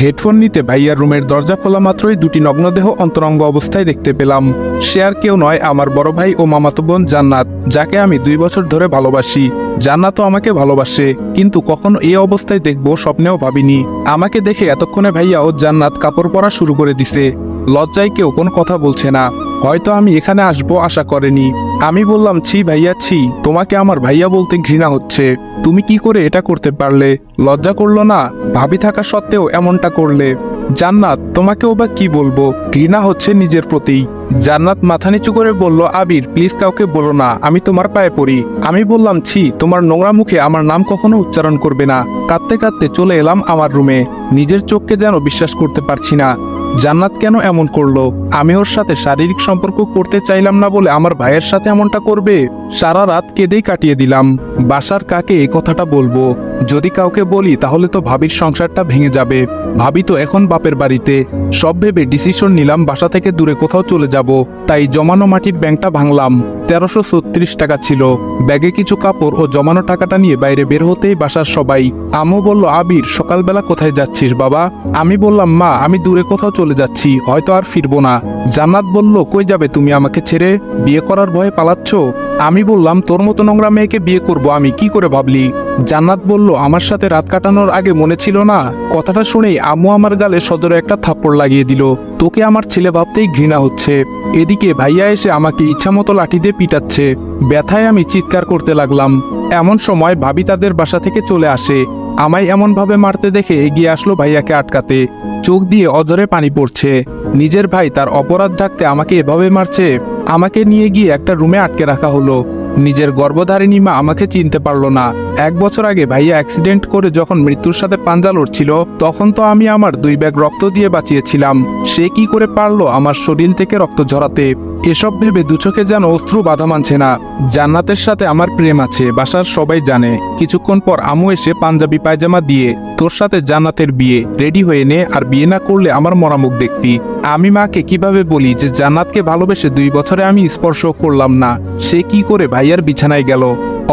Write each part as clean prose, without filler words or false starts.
Headphone নিতে ভাইয়ার রুমের দরজা খোলা মাত্রই দুটি নগ্নদেহ অন্তরঙ্গ অবস্থায় দেখতে পেলাম। সে আর কেউ নয়, আমার বড় ভাই ও মামাতো বোন জান্নাত, যাকে আমি 2 বছর ধরে ভালোবাসি। জান্নাতও আমাকে ভালোবাসে, কিন্তু কখনো এই অবস্থায় দেখবো স্বপ্নেও ভাবিনি। আমাকে দেখে এতক্ষণে ভাইয়া ও জান্নাত কাপড় পরা শুরু করে দিছে। লজ্জায় কেউ কোনো কথা বলছে না। হয়তো আমি এখানে আসবো আশা করেনি। আমি বললাম, ছি ভাইয়া ছি, তোমাকে আমার ভাইয়া বলতে ঘৃণা হচ্ছে। তুমি কি করে এটা করতে পারলে? লজ্জা করলো না? ভাবি থাকা সত্ত্বেও এমনটা করলে। জান্নাত, তোমাকেও বা কি বলবো, ঘৃণা হচ্ছে নিজের প্রতি। জান্নাত মাথা নিচু করে বলল, আবির প্লিজ কাউকে বলো না, আমি তোমার পায়ে পড়ি। আমি বললাম, ছি, তোমার নোংরা মুখে আমার নাম কখনো উচ্চারণ করবে না। কাঁদতে কাঁদতে চলে এলাম আমার রুমে। নিজের চোখকে যেন বিশ্বাস করতে পারছি না। জান্নাত কেন এমন করলো? আমি ওর সাথে শারীরিক সম্পর্ক করতে চাইলাম না বলে আমার ভাইয়ের সাথে এমনটা করবে? সারা রাত কেঁদেই কাটিয়ে দিলাম। বাসার কাকে এই কথাটা বলবো? যদি কাউকে বলি তাহলে তো ভাবির সংসারটা ভেঙে যাবে। ভাবি তো এখন বাপের বাড়িতে। সব ভেবে ডিসিশন নিলাম বাসা থেকে দূরে কোথাও চলে যাব। তাই জমানো মাটির ব্যাংকটা ভাঙলাম। 1336 টাকা ছিল। ব্যাগে কিছু কাপড় ও জমানো টাকাটা নিয়ে বাইরে বের হতেই বাসার সবাই। আম্মু বলল, আবির সকালবেলা কোথায় যাচ্ছিস বাবা? আমি বললাম, মা আমি দূরে কোথাও চলে যাচ্ছি, হয়তো আর ফিরবো না। জান্নাত বলল, কই যাবে তুমি আমাকে ছেড়ে? বিয়ে করার ভয়ে পালাচ্ছ? আমি বললাম, তোর মতো নোংরা মেয়েকে বিয়ে করব আমি, কি করে ভাবলি? জান্নাত বলল, আমার সাথে রাত কাটানোর আগে মনে ছিল না? কথাটা শুনেই আম্মু আমার গালে সজোরে একটা থাপ্পড় লাগিয়ে দিল। তোকে আমার ছেলে ভাবতেই ঘৃণা হচ্ছে। এদিকে ভাইয়া এসে আমাকে ইচ্ছামতো লাঠি দিয়ে পিটাচ্ছে। ব্যথায় আমি চিৎকার করতে লাগলাম। এমন সময় ভাবি তাদের বাসা থেকে চলে আসে। আমায় এমনভাবে মারতে দেখে এগিয়ে আসলো ভাইয়াকে আটকাতে। চোখ দিয়ে অজরে পানি পড়ছে। নিজের ভাই তার অপরাধ ঢাকতে আমাকে এভাবে মারছে। আমাকে নিয়ে গিয়ে একটা রুমে আটকে রাখা হলো। নিজের গর্ভধারিণী মা আমাকে চিনতে পারলো না। 1 বছর আগে ভাইয়া অ্যাক্সিডেন্ট করে যখন মৃত্যুর সাথে পাঞ্জা লড়ছিল, তখন তো আমি আমার 2 ব্যাগ রক্ত দিয়ে বাঁচিয়েছিলাম। সে কি করে পারলো আমার শরীর থেকে রক্ত ঝরাতে? এসব ভেবে দু চোখে যেন অশ্রু বাধা মানছে না। জান্নাতের সাথে আমার প্রেম আছে, বাসার সবাই জানে। কিছুক্ষণ পর আমু এসে পাঞ্জাবি পায়জামা দিয়ে, তোর সাথে জান্নাতের বিয়ে, রেডি হয়ে নে, আর বিয়ে না করলে আমার মরামুখ দেখতি। আমি মাকে কিভাবে বলি যে জান্নাতকে ভালোবেসে 2 বছরে আমি স্পর্শ করলাম না? সে কি করে ভাইয়ার বিছানায় গেল?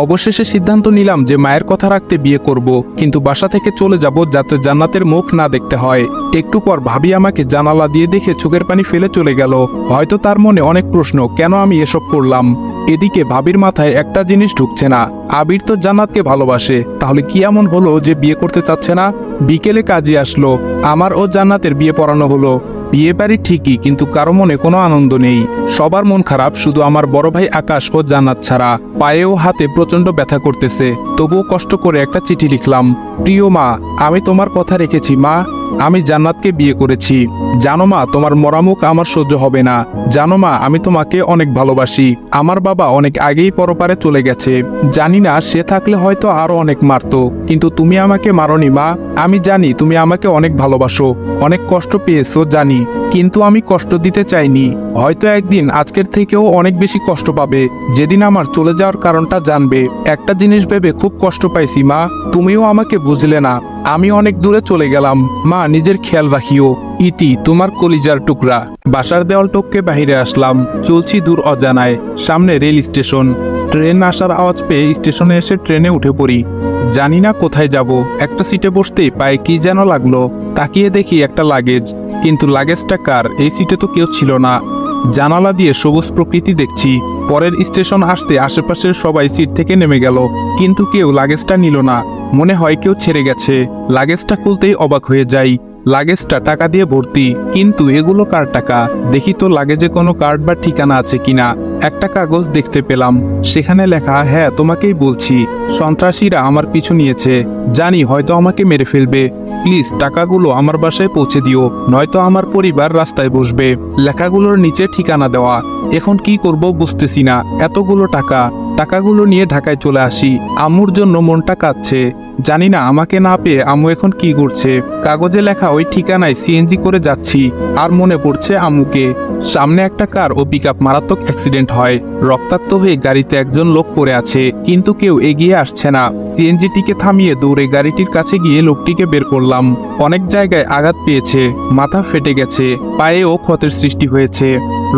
অবশেষে সিদ্ধান্ত নিলাম যে মায়ের কথা রাখতে বিয়ে করব, কিন্তু বাসা থেকে চলে যাব যাতে জান্নাতের মুখ না দেখতে হয়। একটু পর ভাবি আমাকে জানালা দিয়ে দেখে চোখের পানি ফেলে চলে গেল। হয়তো তার মনে অনেক প্রশ্ন, কেন আমি এসব করলাম। এদিকে ভাবির মাথায় একটা জিনিস ঢুকছে না। আবির তো জান্নাতকে ভালোবাসে, তাহলে কি এমন হলো যে বিয়ে করতে চাচ্ছে না? বিকেলে কাজে আসলো, আমার ও জান্নাতের বিয়ে পড়ানো হলো। বিয়ে বাড়ি ঠিকই, কিন্তু কারো মনে কোনো আনন্দ নেই। সবার মন খারাপ, শুধু আমার বড় ভাই আকাশ ও জান্নাত ছাড়া। পায়ে ও হাতে প্রচন্ড ব্যথা করতেছে, তবুও কষ্ট করে একটা চিঠি লিখলাম। প্রিয় মা, আমি তোমার কথা রেখেছি মা। আমি জান্নাতকে বিয়ে করেছি। জানো মা, তোমার মরামুখ আমার সহ্য হবে না। জানো মা, আমি তোমাকে অনেক ভালোবাসি। আমার বাবা অনেক আগেই পরপারে চলে গেছে। জানি না সে থাকলে হয়তো আরো অনেক মারতো, কিন্তু তুমি আমাকে মারোনি মা। আমি জানি তুমি আমাকে অনেক ভালোবাসো, অনেক কষ্ট পেয়েছো জানি, কিন্তু আমি কষ্ট দিতে চাইনি। হয়তো একদিন আজকের থেকেও অনেক বেশি কষ্ট পাবে, যেদিন আমার চলে যাওয়ার কারণটা জানবে। একটা জিনিস ভেবে খুব কষ্ট পাইছি মা, তুমিও আমাকে বুঝলে না। আমি অনেক দূরে চলে গেলাম মা, নিজের খেয়াল রাখিও। ইতি, তোমার কলিজার টুকরা। বাসার দেওয়াল টপকে বাহিরে আসলাম। চলছি দূর অজানায়। সামনে রেল স্টেশন। ট্রেন আসার আওয়াজ পেয়ে স্টেশনে এসে ট্রেনে উঠে পড়ি। জানি না কোথায় যাব। একটা সিটে বসতেই পায়ে কি যেন লাগলো। তাকিয়ে দেখি একটা লাগেজ, কিন্তু লাগেজটা কার? এই সিটে তো কেউ ছিল না। জানালা দিয়ে সবুজ প্রকৃতি দেখছি। পরের স্টেশন আসতে আশেপাশের সবাই সিট থেকে নেমে গেল, কিন্তু কেউ লাগেজটা নিল না। মনে হয় কেউ ছেড়ে গেছে। লাগেজটা খুলতেই অবাক হয়ে যাই। লাগেজটা টাকা দিয়ে ভর্তি, কিন্তু এগুলো কার টাকা? দেখি তো লাগেজে কোনো কার্ড বা ঠিকানা আছে কিনা। একটা কাগজ দেখতে পেলাম, সেখানে লেখা, হ্যাঁ তোমাকেই বলছি, সন্ত্রাসীরা আমার পিছু নিয়েছে। জানি হয়তো আমাকে মেরে ফেলবে। প্লিজ টাকাগুলো আমার বাসায় পৌঁছে দিও, নয়তো আমার পরিবার রাস্তায় বসবে। লেখাগুলোর নিচে ঠিকানা দেওয়া। এখন কি করব বুঝতেছি না। এতগুলো টাকাগুলো নিয়ে ঢাকায় চলে আসি। আম্মুর জন্য মনটা কাঁদছে। জানি না আমাকে না পেয়ে আম্মু এখন কি করছে। কাগজে লেখা ওই ঠিকানায় সিএনজি করে যাচ্ছি, আর মনে পড়ছে আম্মুকে। সামনে একটা কার ও পিকআপ মারাত্মক অ্যাক্সিডেন্ট হয়। রক্তাক্ত হয়ে গাড়িতে একজন লোক পড়ে আছে, কিন্তু কেউ এগিয়ে আসছে না। সিএনজিটিকে থামিয়ে দৌড়ে গাড়িটির কাছে গিয়ে লোকটিকে বের করলাম। অনেক জায়গায় আঘাত পেয়েছে, মাথা ফেটে গেছে, পায়েও ক্ষতের সৃষ্টি হয়েছে।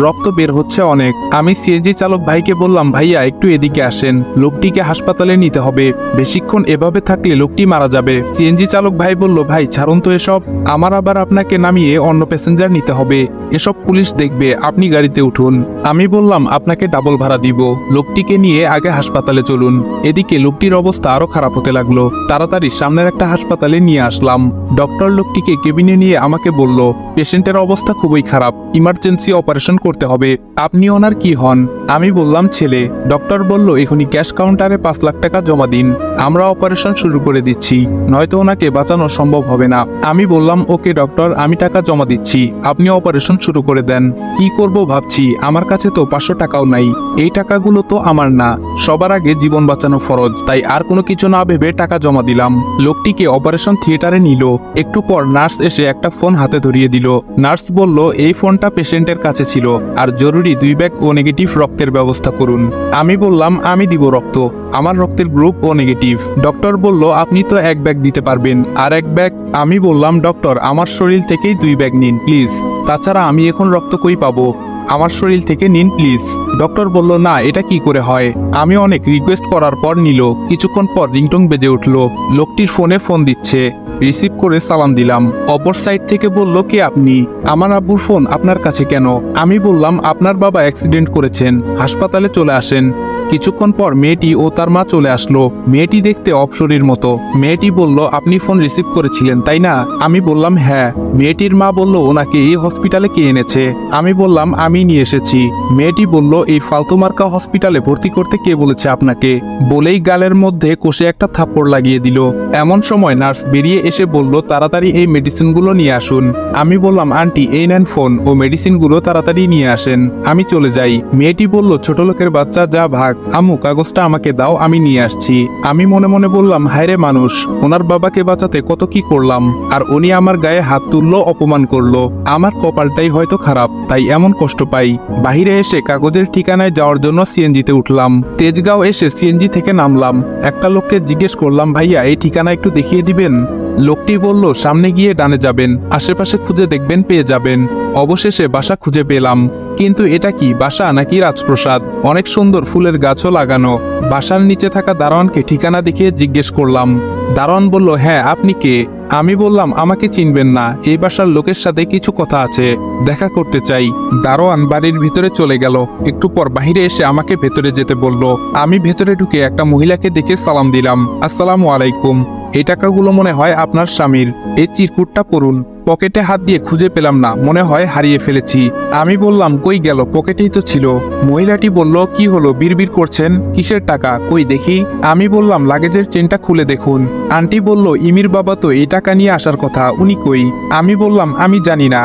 রক্ত বের হচ্ছে অনেক। আমি সিএনজি চালক ভাইকে বললাম, ভাইয়া একটু এদিকে আসেন, লোকটিকে হাসপাতালে নিতে হবে, বেশিক্ষণ এভাবে থাকলে লোকটি মারা যাবে। সিএনজি চালক ভাই বলল, ভাই ছাড়ুন তো এসব, আমার আবার আপনাকে নামিয়ে অন্য প্যাসেঞ্জার নিতে হবে, এসব পুলিশ দেখবে, আপনি গাড়িতে উঠুন। আমি বললাম, আপনাকে ডাবল ভাড়া দিব, লোকটিকে নিয়ে আগে হাসপাতালে চলুন। এদিকে লোকটির অবস্থা আরো খারাপ হতে লাগলো। তাড়াতাড়ি সামনের একটা হাসপাতালে নিয়ে আসলাম। ডক্টর লোকটিকে কেবিনে নিয়ে আমাকে বলল, পেশেন্টের অবস্থা খুবই খারাপ, ইমার্জেন্সি অপারেশন করতে হবে, আপনি ওনার কি হন? আমি বললাম, ছেলে। ডক্টর বলল, এখনই ক্যাশ কাউন্টারে 5 লাখ টাকা জমা দিন, আমরা অপারেশন শুরু করে দিচ্ছি, নয়তো ওনাকে বাঁচানো সম্ভব হবে না। আমি বললাম, ওকে ডক্টর, আমি টাকা জমা দিচ্ছি, আপনি অপারেশন শুরু করে দেন। কি করব ভাবছি, আমার কাছে তো 500 টাকাও নাই, এই টাকাগুলো তো আমার না, সবার আগে জীবন বাঁচানো ফরজ, তাই আর কোনো কিছু না ভেবে টাকা জমা দিলাম। লোকটিকে অপারেশন থিয়েটারে নিল। একটু পর নার্স এসে একটা ফোন হাতে ধরিয়ে দিল। নার্স বলল, এই ফোনটা পেশেন্টের কাছে ছিল, আর জরুরি 2 ব্যাগ ও নেগেটিভ রক্তের ব্যবস্থা করুন। আমি বললাম, আমি দিব রক্ত, আমার রক্তের গ্রুপ ও নেগেটিভ। ডক্টর বলল, আপনি তো 1 ব্যাগ দিতে পারবেন, আর 1 ব্যাগ? আমি বললাম, ডক্টর আমার শরীর থেকেই 2 ব্যাগ নিন প্লিজ, তাছাড়া আমি এখন রক্ত কই পাবো, আমার শরীর থেকে নিন প্লিজ। ডক্টর বলল, না এটা কি করে হয়। আমি অনেক রিকোয়েস্ট করার পর নিল। কিছুক্ষণ পর রিংটং বেজে উঠল। লোকটির ফোনে ফোন দিচ্ছে, রিসিভ করে সালাম দিলাম। অপর সাইড থেকে বলল, কে আপনি? আমার আব্বুর ফোন আপনার কাছে কেন? আমি বললাম, আপনার বাবা অ্যাক্সিডেন্ট করেছেন, হাসপাতালে চলে আসেন। কিছুক্ষণ পর মেয়েটি ও তার মা চলে আসলো। মেয়েটি দেখতে অপসরীর মতো। মেয়েটি বলল, আপনি ফোন রিসিভ করেছিলেন তাই না? আমি বললাম, হ্যাঁ। মেয়েটির মা বলল, ওনাকে এই হসপিটালে কে এনেছে? আমি বললাম, আমি নিয়ে এসেছি। মেয়েটি বলল, এই ফালতু মার্কা হসপিটালে ভর্তি করতে কে বলেছে আপনাকে? বলেই গালের মধ্যে কষে একটা থাপ্পড় লাগিয়ে দিল। এমন সময় নার্স বেরিয়ে এসে বলল, তাড়াতাড়ি এই মেডিসিনগুলো নিয়ে আসুন। আমি বললাম, আন্টি এই নেন ফোন ও মেডিসিনগুলো তাড়াতাড়ি নিয়ে আসেন। আমি চলে যাই। মেয়েটি বলল, ছোট লোকের বাচ্চা, যা ভাগ। আম্মু কাগজটা আমাকে দাও, আমি নিয়ে আসছি। আমি মনে মনে বললাম, হায়রে মানুষ, ওনার বাবাকে বাঁচাতে কত কি করলাম, আর উনি আমার গায়ে হাত তুললো, অপমান করলো। আমার কপালটাই হয়তো খারাপ, তাই এমন কষ্ট পাই। বাহিরে এসে কাগজের ঠিকানায় যাওয়ার জন্য সিএনজিতে উঠলাম। তেজগাঁও এসে সিএনজি থেকে নামলাম। একটা লোককে জিজ্ঞেস করলাম, ভাইয়া এই ঠিকানা একটু দেখিয়ে দিবেন? লোকটি বলল, সামনে গিয়ে ডানে যাবেন, আশেপাশে খুঁজে দেখবেন, পেয়ে যাবেন। অবশেষে বাসা খুঁজে পেলাম। কিন্তু এটা কি বাসা নাকি রাজপ্রাসাদ? অনেক সুন্দর ফুলের গাছও লাগানো। বাসার নিচে থাকা দারোয়ানকে ঠিকানা দেখিয়ে জিজ্ঞেস করলাম। দারোয়ান বলল, হ্যাঁ আপনি কে? আমি বললাম, আমাকে চিনবেন না, এই বাসার লোকের সাথে কিছু কথা আছে, দেখা করতে চাই। দারোয়ান বাড়ির ভিতরে চলে গেল। একটু পর বাহিরে এসে আমাকে ভেতরে যেতে বলল। আমি ভেতরে ঢুকে একটা মহিলাকে দেখে সালাম দিলাম, আসসালামু আলাইকুম। এই টাকাগুলো মনে হয় আপনার স্বামীর, এই চিরকুটটা পড়ুন। পকেটে হাত দিয়ে খুঁজে পেলাম না, মনে হয় হারিয়ে ফেলেছি। আমি বললাম, কই গেল? পকেটেই তো ছিল। মহিলাটি বলল, কি হলো, বিড়বিড় করছেন, কিসের টাকা, কই দেখি। আমি বললাম, লাগেজের চেনটা খুলে দেখুন। আন্টি বলল, ইমির বাবা তো এই টাকা নিয়ে আসার কথা, উনি কই? আমি বললাম, আমি জানি না,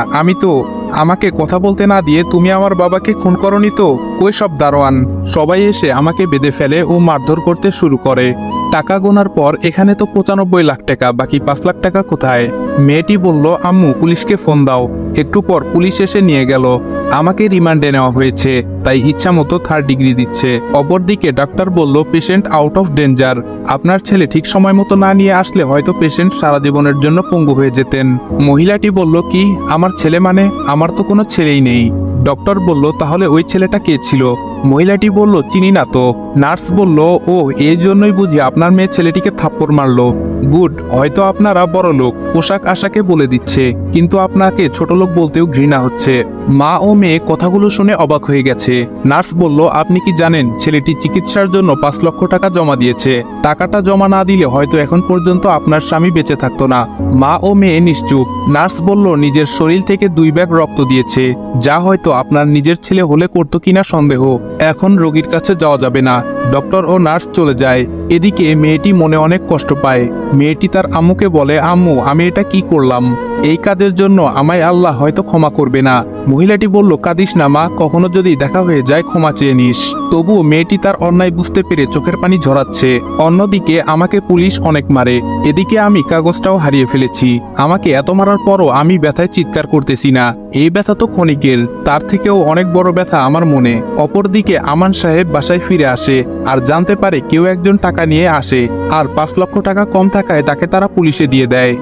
আমাকে কথা বলতে না দিয়ে তুমি আমার বাবাকে খুন করনি তো? ওই সব দারোয়ান সবাই এসে আমাকে বেঁধে ফেলে ও মারধর করতে শুরু করে। টাকা গোনার পর এখানে তো 95 লাখ টাকা, বাকি 5 লাখ টাকা কোথায়? মেয়েটি বলল, আম্মু পুলিশকে ফোন দাও। একটু পর পুলিশ এসে নিয়ে গেল। আমাকে রিমান্ডে নেওয়া হয়েছে, তাই ইচ্ছা মতো 3rd ডিগ্রি দিচ্ছে। অপরদিকে ডাক্তার বলল, পেশেন্ট আউট অফ ডেঞ্জার, আপনার ছেলে ঠিক সময় মতো না নিয়ে আসলে হয়তো পেশেন্ট সারা জীবনের জন্য পঙ্গু হয়ে যেতেন। মহিলাটি বলল, কি আমার ছেলে মানে? আমার তো কোনো ছেলেই নেই। ডক্টর বলল, তাহলে ওই ছেলেটা কে ছিল? মহিলাটি বলল, চিনি না তো। নার্স বলল, ও এই জন্যই বুঝি আপনার মেয়ে ছেলেটিকে থাপ্পড় মারলো। গুড, হয়তো আপনারা বড় লোক, পোশাক আশাকে বলে দিচ্ছে, কিন্তু আপনাকে ছোট লোক বলতেও ঘৃণা হচ্ছে। মা ও মেয়ে কথাগুলো শুনে অবাক হয়ে গেছে। নার্স বলল, আপনি কি জানেন ছেলেটি চিকিৎসার জন্য 5 লক্ষ টাকা জমা দিয়েছে? টাকাটা জমা না দিলে হয়তো এখন পর্যন্ত আপনার স্বামী বেঁচে থাকতো না। মা ও মেয়ে নিশ্চুপ। নার্স বলল, নিজের শরীর থেকে 2 ব্যাগ রক্ত দিয়েছে, যা হয়তো আপনার নিজের ছেলে হলে করতো কিনা সন্দেহ। এখন রোগীর কাছে যাওয়া যাবে না। ডক্টর ও নার্স চলে যায়। এদিকে মেয়েটি মনে অনেক কষ্ট পায়। মেয়েটি তার আম্মুকে বলে, আম্মু আমি এটা কি করলাম? এই কাজের জন্য আমায় আল্লাহ হয়তো ক্ষমা করবে না। মহিলাটি বলল, কাঁদিস না মা, কখনো যদি দেখা হয়ে যায় ক্ষমা চেয়ে নিস। তবুও মেয়েটি তার অন্যায় বুঝতে পেরে চোখের পানি ঝরাচ্ছে। অন্যদিকে আমাকে পুলিশ অনেক মারে, এদিকে আমি কাগজটাও হারিয়ে ফেলেছি। আমাকে এত মারার পরও আমি ব্যথায় চিৎকার করতেছি না। এই ব্যথা তো ক্ষণিকের, তার থেকেও অনেক বড় ব্যথা আমার মনে। অপরদিকে আমান সাহেব বাসায় ফিরে আসে আর জানতে পারে কেউ একজন টাকা নিয়ে আসে, আর 5 লক্ষ টাকা কম থাকায় তাকে তারা পুলিশে দিয়ে দেয়।